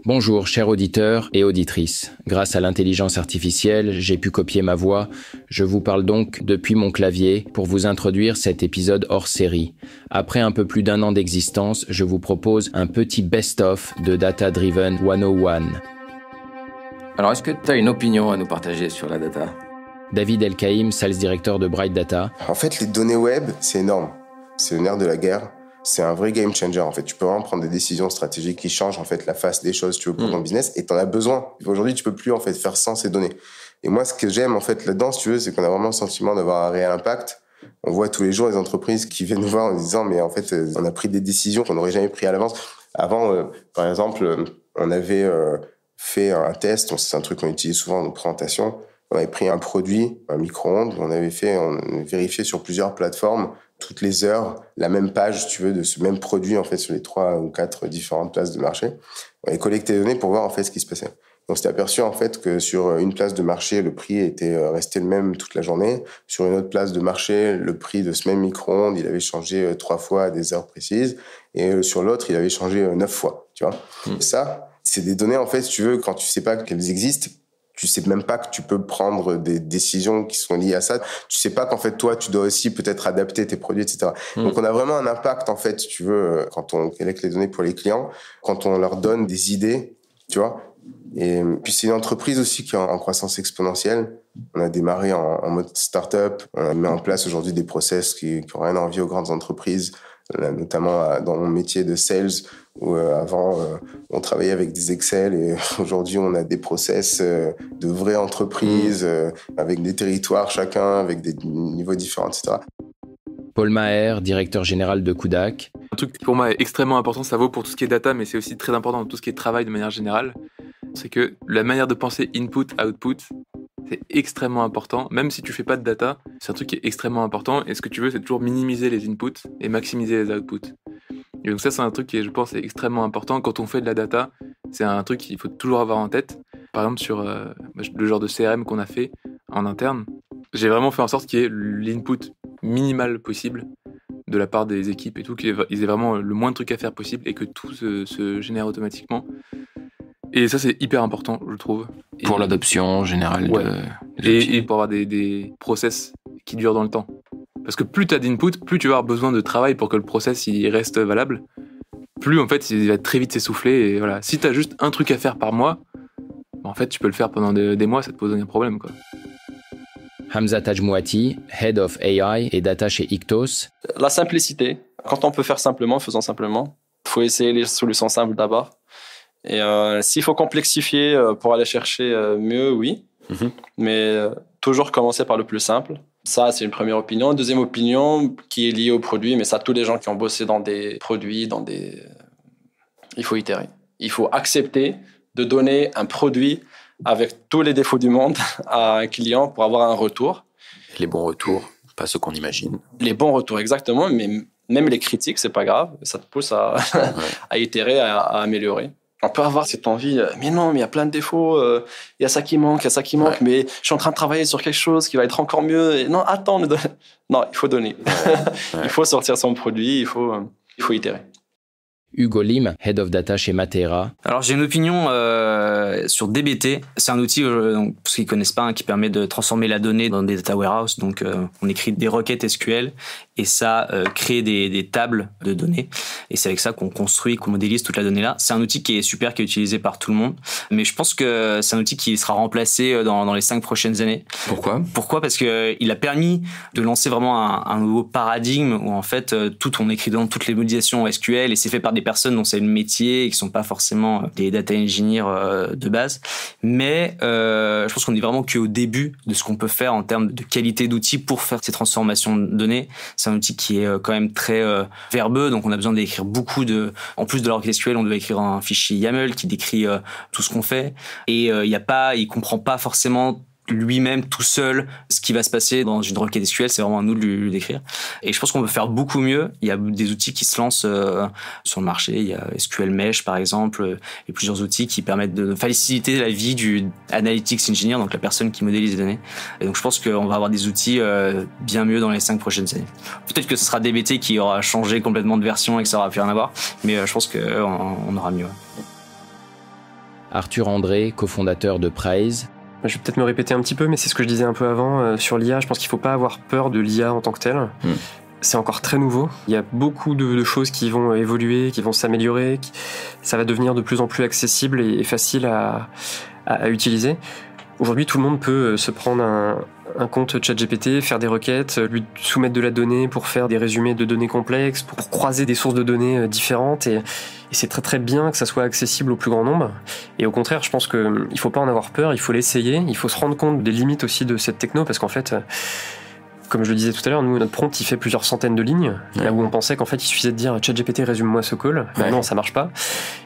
Bonjour, chers auditeurs et auditrices. Grâce à l'intelligence artificielle, j'ai pu copier ma voix. Je vous parle donc depuis mon clavier pour vous introduire cet épisode hors série. Après un peu plus d'1 an d'existence, je vous propose un petit best-of de Data Driven 101. Alors, est-ce que tu as une opinion à nous partager sur la data ? David Elkaïm, Sales Director de Bright Data. En fait, les données web, c'est énorme. C'est le nerf de la guerre. C'est un vrai game changer, en fait. Tu peux vraiment prendre des décisions stratégiques qui changent, en fait, la face des choses, tu veux, pour ton business, et t'en as besoin. Aujourd'hui, tu peux plus, en fait, faire sans ces données. Et moi, ce que j'aime, en fait, là-dedans, si tu veux, c'est qu'on a vraiment le sentiment d'avoir un réel impact. On voit tous les jours les entreprises qui viennent nous voir en disant, mais en fait, on a pris des décisions qu'on n'aurait jamais prises à l'avance. Avant, par exemple, on avait fait un test, c'est un truc qu'on utilise souvent dans nos présentations. On avait pris un produit, un micro-ondes, on avait vérifié sur plusieurs plateformes, toutes les heures, la même page, si tu veux, de ce même produit, en fait, sur les 3 ou 4 différentes places de marché. On avait collecté les données pour voir, en fait, ce qui se passait. On s'était aperçu, en fait, que sur une place de marché, le prix était resté le même toute la journée. Sur une autre place de marché, le prix de ce même micro-ondes, il avait changé 3 fois à des heures précises. Et sur l'autre, il avait changé 9 fois, tu vois. Ça, c'est des données, en fait, si tu veux, quand tu sais pas qu'elles existent, tu sais même pas que tu peux prendre des décisions qui sont liées à ça. Tu sais pas qu'en fait, toi, tu dois aussi peut-être adapter tes produits, etc. Donc, on a vraiment un impact, en fait, si tu veux, quand on collecte les données pour les clients, quand on leur donne des idées, tu vois. Et puis, c'est une entreprise aussi qui est en croissance exponentielle. On a démarré en mode start-up. On a mis en place aujourd'hui des process qui n'ont rien à envier aux grandes entreprises, notamment dans mon métier de sales, où avant on travaillait avec des Excel, et aujourd'hui on a des process de vraies entreprises avec des territoires chacun, avec des niveaux différents, etc. Paul Maher, directeur général de Kudak. Un truc qui pour moi est extrêmement important, ça vaut pour tout ce qui est data, mais c'est aussi très important dans tout ce qui est travail de manière générale, c'est que la manière de penser input-output, c'est extrêmement important. Même si tu fais pas de data, c'est un truc qui est extrêmement important. Et ce que tu veux, c'est toujours minimiser les inputs et maximiser les outputs. Et donc ça, c'est un truc qui, je pense, est extrêmement important. Quand on fait de la data, c'est un truc qu'il faut toujours avoir en tête. Par exemple, sur le genre de CRM qu'on a fait en interne, j'ai vraiment fait en sorte qu'il y ait l'input minimal possible de la part des équipes et tout, qu'ils aient vraiment le moins de trucs à faire possible et que tout se génère automatiquement. Et ça, c'est hyper important, je trouve. Pour l'adoption générale et pour avoir des process qui durent dans le temps. Parce que plus tu as d'input, plus tu vas avoir besoin de travail pour que le process il reste valable. Plus, en fait, il va très vite s'essouffler. Et voilà. Si tu as juste un truc à faire par mois, en fait, tu peux le faire pendant des mois, ça te pose aucun problème, quoi. Hamza Tajmouati, Head of AI et Data chez Ictos. La simplicité. Quand on peut faire simplement, faisons simplement. Il faut essayer les solutions simples d'abord. Et s'il faut complexifier pour aller chercher mieux, oui. Mais toujours commencer par le plus simple. Ça, c'est une première opinion. Deuxième opinion, qui est liée au produit, mais ça, tous les gens qui ont bossé dans des produits, il faut itérer. Il faut accepter de donner un produit avec tous les défauts du monde à un client pour avoir un retour. Les bons retours, pas ceux qu'on imagine. Les bons retours, exactement. Mais même les critiques, c'est pas grave. Ça te pousse à itérer, à améliorer. On peut avoir cette envie, mais non, mais il y a plein de défauts, il y a ça qui manque, mais je suis en train de travailler sur quelque chose qui va être encore mieux. Et non, attends, non, il faut donner. Il faut sortir son produit, il faut itérer. Hugo Lim, Head of Data chez Matera. Alors j'ai une opinion sur DBT. C'est un outil, donc, pour ceux qui ne connaissent pas, qui permet de transformer la donnée dans des data warehouse. Donc on écrit des requêtes SQL et ça crée des tables de données. Et c'est avec ça qu'on construit, qu'on modélise toute la donnée là. C'est un outil qui est super, qui est utilisé par tout le monde. Mais je pense que c'est un outil qui sera remplacé dans les 5 prochaines années. Pourquoi ? Parce qu'il a permis de lancer vraiment un nouveau paradigme où en fait on écrit dans toutes les modélisations SQL et c'est fait par des personnes dont c'est le métier et qui sont pas forcément des data engineers de base. Mais je pense qu'on est vraiment qu'au début de ce qu'on peut faire en termes de qualité d'outils pour faire ces transformations de données. C'est un outil qui est quand même très verbeux, donc on a besoin d'écrire beaucoup en plus de la requête SQL, on doit écrire un fichier YAML qui décrit tout ce qu'on fait. Et il comprend pas forcément lui-même tout seul ce qui va se passer dans une requête SQL, c'est vraiment à nous de lui décrire. Et je pense qu'on peut faire beaucoup mieux. Il y a des outils qui se lancent sur le marché. Il y a SQL Mesh par exemple, et plusieurs outils qui permettent de faciliter la vie du analytics engineer, donc la personne qui modélise les données. Et donc je pense qu'on va avoir des outils bien mieux dans les 5 prochaines années. Peut-être que ce sera DBT qui aura changé complètement de version et que ça aura plus rien à voir, mais je pense qu'on aura mieux. Arthur André, cofondateur de Praise. Je vais peut-être me répéter un petit peu, mais c'est ce que je disais un peu avant sur l'IA. Je pense qu'il ne faut pas avoir peur de l'IA en tant que telle. C'est encore très nouveau. Il y a beaucoup de choses qui vont évoluer, qui vont s'améliorer. Ça va devenir de plus en plus accessible et facile à utiliser. Aujourd'hui, tout le monde peut se prendre un compte ChatGPT, faire des requêtes, lui soumettre de la donnée pour faire des résumés de données complexes, pour croiser des sources de données différentes. Et c'est très très bien que ça soit accessible au plus grand nombre. Et au contraire, je pense qu'il ne faut pas en avoir peur, il faut l'essayer. Il faut se rendre compte des limites aussi de cette techno, parce qu'en fait, comme je le disais tout à l'heure, nous, notre prompt, il fait plusieurs centaines de lignes, là où on pensait qu'en fait, il suffisait de dire ChatGPT, résume-moi ce call. Non, ça marche pas.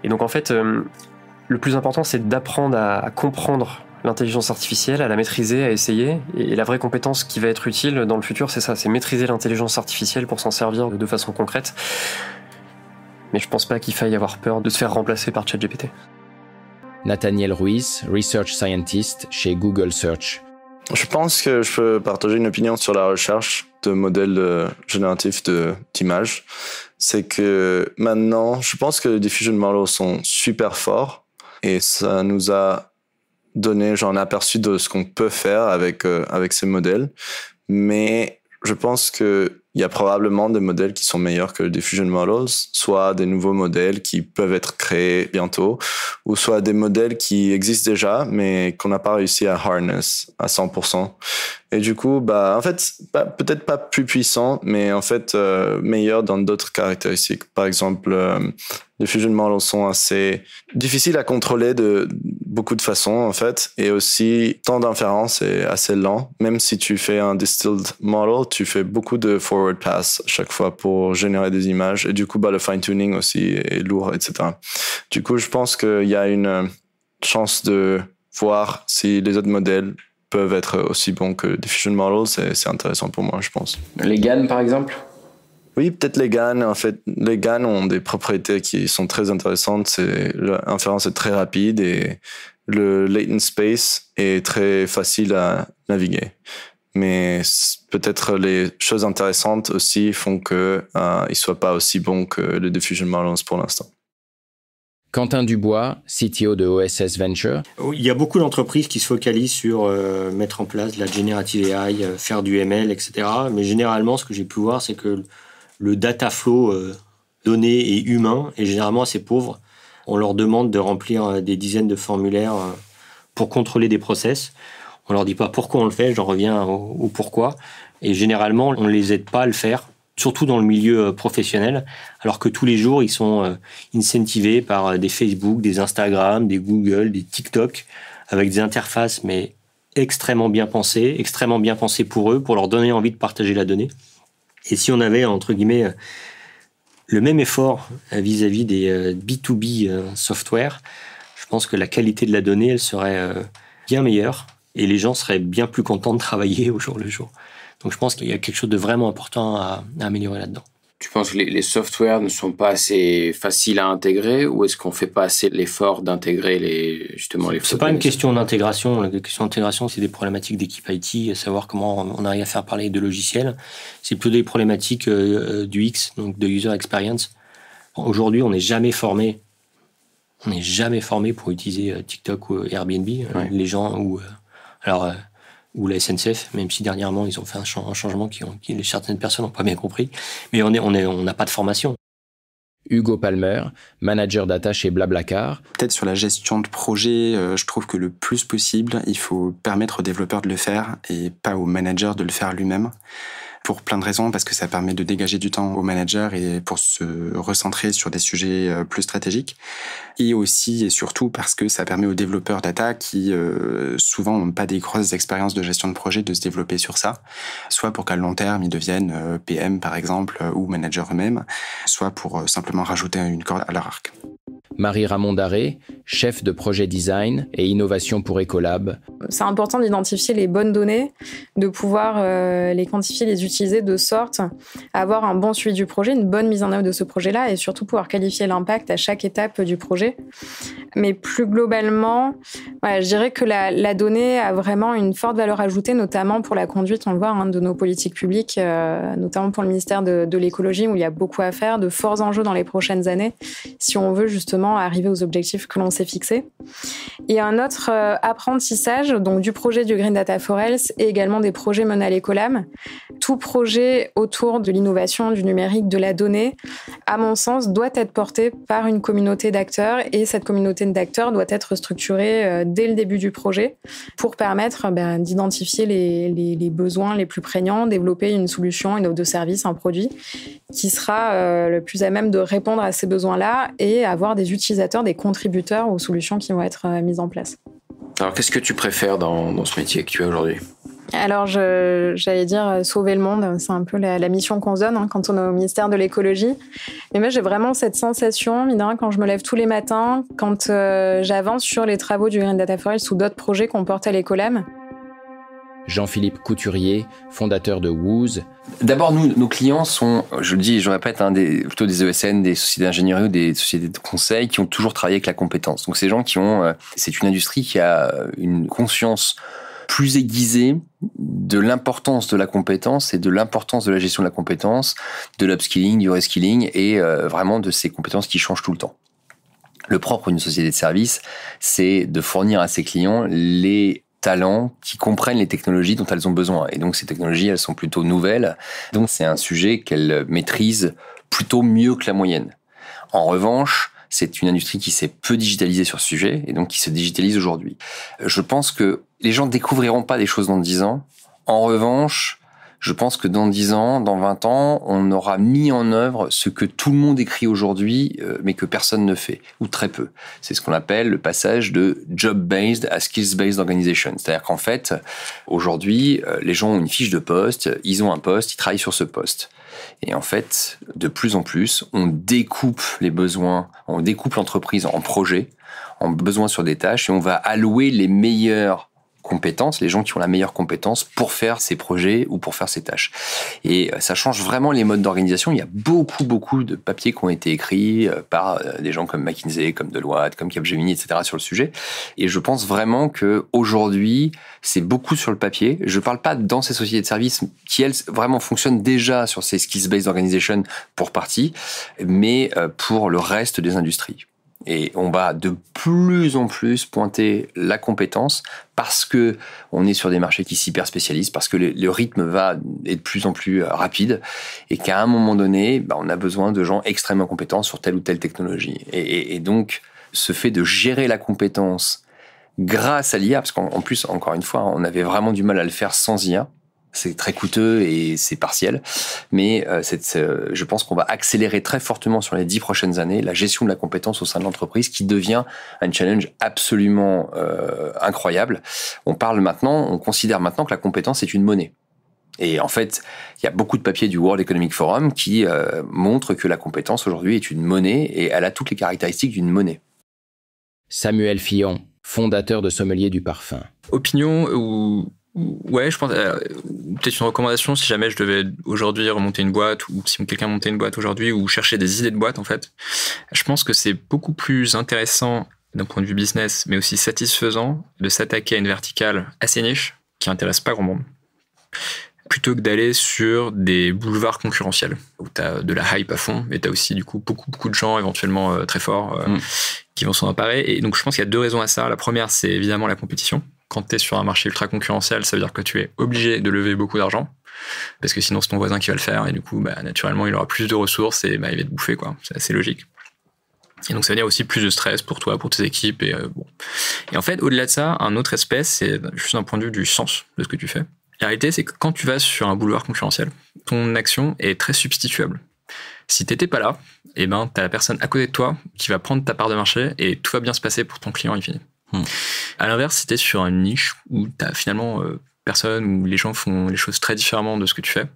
Et donc, en fait, le plus important, c'est d'apprendre à comprendre l'intelligence artificielle, à la maîtriser, à essayer. Et la vraie compétence qui va être utile dans le futur, c'est ça, c'est maîtriser l'intelligence artificielle pour s'en servir de façon concrète. Mais je pense pas qu'il faille avoir peur de se faire remplacer par ChatGPT. Nathaniel Ruiz, Research Scientist chez Google Search. Je pense que je peux partager une opinion sur la recherche de modèles génératifs d'images. C'est que maintenant, je pense que les diffusion models sont super forts et ça nous a donné un aperçu de ce qu'on peut faire avec ces modèles. Mais je pense qu'il y a probablement des modèles qui sont meilleurs que les diffusion models, soit des nouveaux modèles qui peuvent être créés bientôt, ou soit des modèles qui existent déjà, mais qu'on n'a pas réussi à harness à 100%. Et du coup, en fait, peut-être pas plus puissant, mais en fait, meilleur dans d'autres caractéristiques. Par exemple, les diffusion models sont assez difficiles à contrôler de beaucoup de façons, en fait. Et aussi, temps d'inférence est assez lent. Même si tu fais un distilled model, tu fais beaucoup de forward pass chaque fois pour générer des images. Et du coup, le fine-tuning aussi est lourd, etc. Du coup, je pense qu'il y a une chance de voir si les autres modèles peuvent être aussi bons que diffusion models. C'est intéressant pour moi, je pense. Les GAN, par exemple? Oui, peut-être les GAN. En fait, les GAN ont des propriétés qui sont très intéressantes. L'inférence est très rapide et le latent space est très facile à naviguer. Mais peut-être les choses intéressantes aussi font qu'ils ne soient pas aussi bons que les diffusion models pour l'instant. Quentin Dubois, CTO de OSS Venture. Il y a beaucoup d'entreprises qui se focalisent sur mettre en place de la generative AI, faire du ML, etc. Mais généralement, ce que j'ai pu voir, c'est que le data flow donné et humain est généralement assez pauvre. On leur demande de remplir des dizaines de formulaires pour contrôler des process. On leur dit pas pourquoi on le fait, j'en reviens au pourquoi. Et généralement, on ne les aide pas à le faire, surtout dans le milieu professionnel, alors que tous les jours, ils sont incentivés par des Facebook, des Instagram, des Google, des TikTok, avec des interfaces mais extrêmement bien pensées pour eux, pour leur donner envie de partager la donnée. Et si on avait, entre guillemets, le même effort vis-à-vis des B2B software, je pense que la qualité de la donnée, elle serait bien meilleure et les gens seraient bien plus contents de travailler au jour le jour. Donc je pense qu'il y a quelque chose de vraiment important à améliorer là-dedans. Tu penses que les softwares ne sont pas assez faciles à intégrer ou est-ce qu'on ne fait pas assez l'effort d'intégrer les flows? C'est pas une question d'intégration. La question d'intégration, c'est des problématiques d'équipe IT, à savoir comment on arrive à faire parler de logiciels. C'est plutôt des problématiques du X, donc de user experience. Aujourd'hui, on n'est jamais formé. Pour utiliser TikTok ou Airbnb. Ouais. Les gens ou la SNCF, même si dernièrement ils ont fait un changement qui certaines personnes n'ont pas bien compris, mais on n'a pas de formation. Hugo Palmer, manager data chez Blablacar. Peut-être sur la gestion de projet, je trouve que le plus possible, il faut permettre aux développeurs de le faire et pas au manager de le faire lui-même. Pour plein de raisons, parce que ça permet de dégager du temps aux managers et pour se recentrer sur des sujets plus stratégiques. Et aussi et surtout parce que ça permet aux développeurs data qui souvent n'ont pas des grosses expériences de gestion de projet de se développer sur ça, soit pour qu'à long terme ils deviennent PM par exemple ou managers eux-mêmes, soit pour simplement rajouter une corde à leur arc. Marie-Ramon Daré, chef de projet design et innovation pour Ecolab. C'est important d'identifier les bonnes données, de pouvoir les quantifier, les utiliser de sorte à avoir un bon suivi du projet, une bonne mise en œuvre de ce projet-là et surtout pouvoir qualifier l'impact à chaque étape du projet. Mais plus globalement, Ouais, je dirais que la donnée a vraiment une forte valeur ajoutée, notamment pour la conduite, on le voit, de nos politiques publiques, notamment pour le ministère de l'écologie, où il y a beaucoup à faire, de forts enjeux dans les prochaines années, si on veut justement arriver aux objectifs que l'on s'est fixés. Et un autre apprentissage, donc du projet du Green Data Forest et également des projets menés à l'Écolab. Tout projet autour de l'innovation, du numérique, de la donnée, à mon sens, doit être porté par une communauté d'acteurs, et cette communauté d'acteurs doit être structurée dès le début du projet pour permettre d'identifier les besoins les plus prégnants, développer une solution, une offre de service, un produit qui sera le plus à même de répondre à ces besoins-là et avoir des utilisateurs, des contributeurs aux solutions qui vont être mises en place. Alors, qu'est-ce que tu préfères dans ce métier que tu as aujourd'hui ? Alors, j'allais dire sauver le monde, c'est un peu la mission qu'on se donne quand on est au ministère de l'écologie. Mais moi, j'ai vraiment cette sensation, mine de rien, quand je me lève tous les matins, quand j'avance sur les travaux du Green Data Forest ou d'autres projets qu'on porte à l'Écolab. Jean-Philippe Couturier, fondateur de Wooz. D'abord, nos clients sont, je le dis et je le répète, plutôt des ESN, des sociétés d'ingénierie ou des sociétés de conseil qui ont toujours travaillé avec la compétence. Donc, ces gens c'est une industrie qui a une conscience plus aiguisée de l'importance de la compétence et de l'importance de la gestion de la compétence, de l'upskilling, du reskilling et vraiment de ces compétences qui changent tout le temps. Le propre d'une société de service, c'est de fournir à ses clients les talents qui comprennent les technologies dont elles ont besoin. Et donc, ces technologies, elles sont plutôt nouvelles. Donc, c'est un sujet qu'elles maîtrisent plutôt mieux que la moyenne. En revanche, c'est une industrie qui s'est peu digitalisée sur ce sujet et donc qui se digitalise aujourd'hui. Je pense que les gens ne découvriront pas des choses dans 10 ans. En revanche, je pense que dans 10 ans, dans 20 ans, on aura mis en œuvre ce que tout le monde écrit aujourd'hui, mais que personne ne fait, ou très peu. C'est ce qu'on appelle le passage de job-based à skills-based organization. C'est-à-dire qu'en fait, aujourd'hui, les gens ont une fiche de poste, ils ont un poste, ils travaillent sur ce poste. Et en fait, de plus en plus, on découpe les besoins, on découpe l'entreprise en projets, en besoins sur des tâches, et on va allouer les meilleures compétences, les gens qui ont la meilleure compétence pour faire ces projets ou pour faire ces tâches. Et ça change vraiment les modes d'organisation. Il y a beaucoup de papiers qui ont été écrits par des gens comme McKinsey, comme Deloitte, comme Capgemini, etc. sur le sujet. Et je pense vraiment que aujourd'hui, c'est beaucoup sur le papier. Je parle pas dans ces sociétés de services qui, elles, vraiment fonctionnent déjà sur ces skills-based organization pour partie, mais pour le reste des industries. Et on va de plus en plus pointer la compétence parce que on est sur des marchés qui s'hyper spécialisent, parce que le rythme va être de plus en plus rapide et qu'à un moment donné, on a besoin de gens extrêmement compétents sur telle ou telle technologie. Et donc, ce fait de gérer la compétence grâce à l'IA, parce qu'en plus, encore une fois, on avait vraiment du mal à le faire sans IA. C'est très coûteux et c'est partiel. Mais je pense qu'on va accélérer très fortement sur les 10 prochaines années la gestion de la compétence au sein de l'entreprise qui devient un challenge absolument incroyable. On considère maintenant que la compétence est une monnaie. Et en fait, il y a beaucoup de papiers du World Economic Forum qui montrent que la compétence aujourd'hui est une monnaie et elle a toutes les caractéristiques d'une monnaie. Samuel Fillon, fondateur de Sommelier du Parfum. Opinion ou... Ouais, je pense peut-être une recommandation si jamais je devais aujourd'hui remonter une boîte ou si quelqu'un montait une boîte aujourd'hui ou chercher des idées de boîte en fait. Je pense que c'est beaucoup plus intéressant d'un point de vue business, mais aussi satisfaisant de s'attaquer à une verticale assez niche qui intéresse pas grand monde, plutôt que d'aller sur des boulevards concurrentiels où t'as de la hype à fond, mais t'as aussi du coup beaucoup de gens éventuellement très forts qui vont s'en emparer. Et donc je pense qu'il y a 2 raisons à ça. La première, c'est évidemment la compétition. Quand tu es sur un marché ultra concurrentiel, ça veut dire que tu es obligé de lever beaucoup d'argent parce que sinon c'est ton voisin qui va le faire et du coup naturellement il aura plus de ressources et il va te bouffer quoi. C'est assez logique. Et donc ça veut dire aussi plus de stress pour toi, pour tes équipes et bon. Et en fait au-delà de ça, un autre aspect c'est juste d'un point de vue du sens de ce que tu fais. La réalité c'est que quand tu vas sur un boulevard concurrentiel, ton action est très substituable. Si t'étais pas là, t'as la personne à côté de toi qui va prendre ta part de marché et tout va bien se passer pour ton client in fine. À l'inverse, si t'es sur une niche où t'as finalement personne, où les gens font les choses très différemment de ce que tu fais,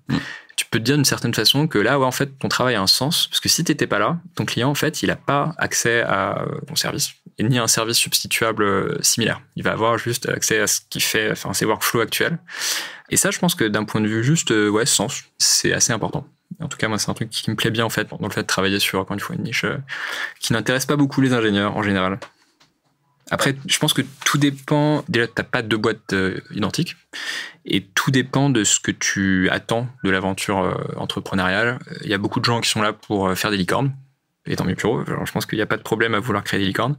tu peux te dire d'une certaine façon que là, en fait, ton travail a un sens, parce que si t'étais pas là, ton client, en fait, il a pas accès à ton service, et ni à un service substituable similaire. Il va avoir juste accès à ce qu'il fait, enfin, ses workflows actuels. Et ça, je pense que d'un point de vue juste, sens, c'est assez important. En tout cas, moi, c'est un truc qui me plaît bien, en fait, dans le fait de travailler sur, encore une fois, une niche qui n'intéresse pas beaucoup les ingénieurs, en général. Après, je pense que tout dépend. Déjà, t'as pas deux boîtes identiques, et tout dépend de ce que tu attends de l'aventure entrepreneuriale. Il y a beaucoup de gens qui sont là pour faire des licornes. Et tant mieux pour eux. Alors, je pense qu'il n'y a pas de problème à vouloir créer des licornes.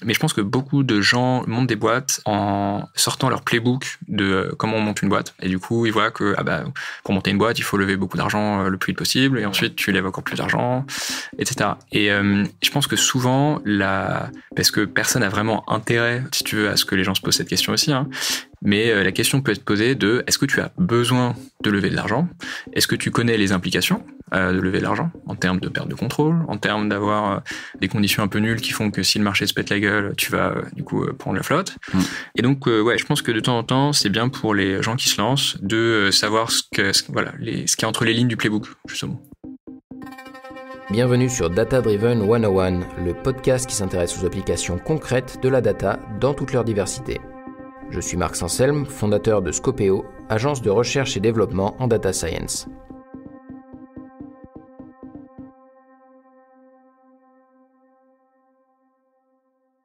Mais je pense que beaucoup de gens montent des boîtes en sortant leur playbook de comment on monte une boîte. Et du coup, ils voient que pour monter une boîte, il faut lever beaucoup d'argent le plus vite possible. Et ensuite, tu lèves encore plus d'argent, etc. Et je pense que souvent, parce que personne n'a vraiment intérêt, si tu veux, à ce que les gens se posent cette question aussi, hein, mais la question peut être posée de est-ce que tu as besoin de lever de l'argent ? Est-ce que tu connais les implications de lever de l'argent en termes de perte de contrôle, en termes d'avoir des conditions un peu nulles qui font que si le marché se pète la gueule, tu vas du coup prendre la flotte. Et donc je pense que de temps en temps, c'est bien pour les gens qui se lancent de savoir ce qu'il y a entre les lignes du playbook, justement. Bienvenue sur Data Driven 101, le podcast qui s'intéresse aux applications concrètes de la data dans toute leur diversité. Je suis Marc Sanselme, fondateur de Scopeo, agence de recherche et développement en data science.